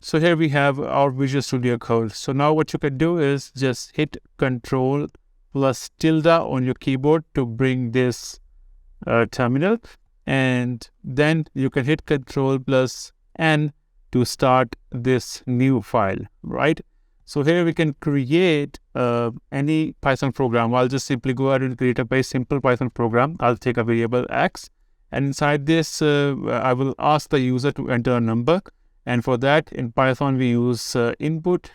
So here we have our Visual Studio Code. So now what you can do is just hit Control plus tilde on your keyboard to bring this terminal, and then you can hit Control plus N to start this new file, right? So here we can create any Python program. I'll just simply go ahead and create a very simple Python program. I'll take a variable X, and inside this I will ask the user to enter a number. And for that, in Python, we use input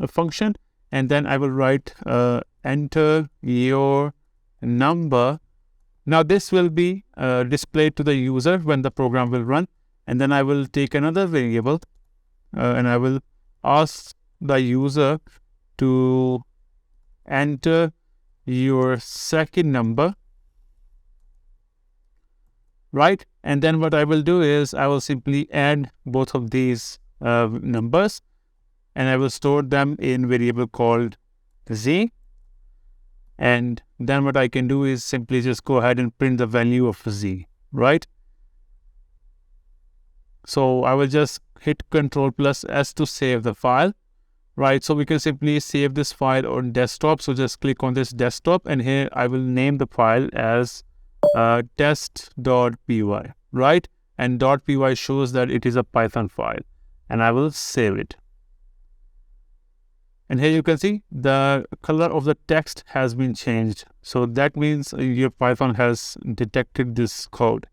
function, and then I will write enter your number. Now this will be displayed to the user when the program will run, and then I will take another variable and I will ask the user to enter your second number, right? And then what I will do is I will simply add both of these numbers, and I will store them in variable called z. And then what I can do is simply just go ahead and print the value of z, right? So I will just hit Control plus S to save the file, right? So we can simply save this file on desktop. So just click on this desktop, and here I will name the file as test.py, right? And .py shows that it is a Python file, and I will save it. And here you can see the color of the text has been changed. So that means your Python has detected this code.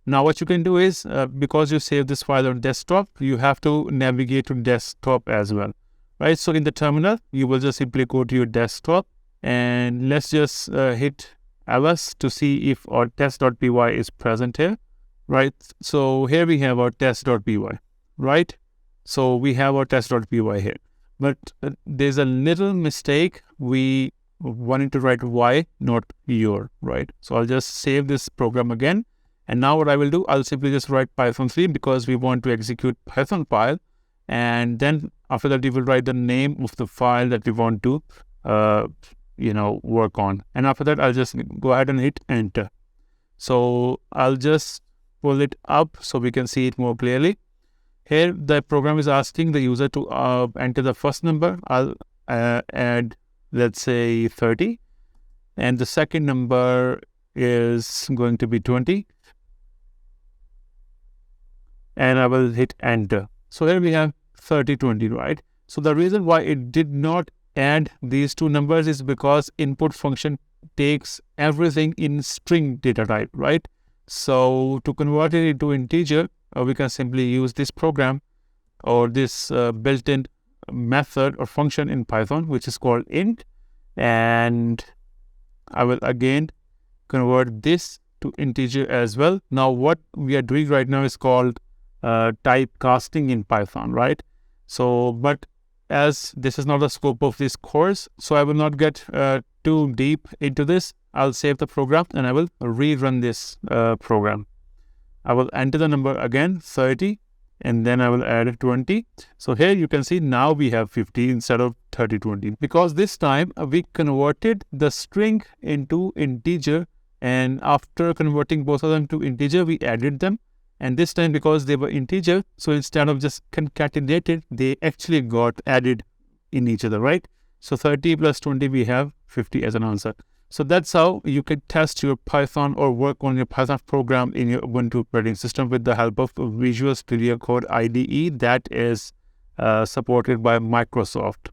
Now what you can do is, because you save this file on desktop, you have to navigate to desktop as well, right? So in the terminal, you will just simply go to your desktop, and let's just hit ls to see if our test.py is present here, right? So here we have our test.py, right? So we have our test.py here. But there's a little mistake. We wanted to write y, not your, right? So I'll just save this program again. And now what I will do, I'll simply just write Python 3 because we want to execute Python file. And then after that, we will write the name of the file that we want to, work on. And after that, I'll just go ahead and hit enter. So I'll just pull it up so we can see it more clearly. Here, the program is asking the user to enter the first number. I'll add, let's say, 30. And the second number is going to be 20. And I will hit enter. So here we have 30, 20, right? So the reason why it did not add these two numbers is because input function takes everything in string data type, right? So to convert it into integer, we can simply use this program or this built-in method or function in Python, which is called int. And I will again convert this to integer as well. Now what we are doing right now is called typecasting in Python, right? So, but as this is not the scope of this course, so I will not get too deep into this. I'll save the program and I will rerun this program. I will enter the number again, 30, and then I will add 20. So here you can see now we have 50 instead of 30, 20. Because this time we converted the string into integer, and after converting both of them to integer, we added them. And this time, because they were integer, so instead of just concatenated, they actually got added in each other, right? So 30 plus 20, we have 50 as an answer. So that's how you can test your Python or work on your Python program in your Ubuntu operating system with the help of Visual Studio Code IDE that is supported by Microsoft.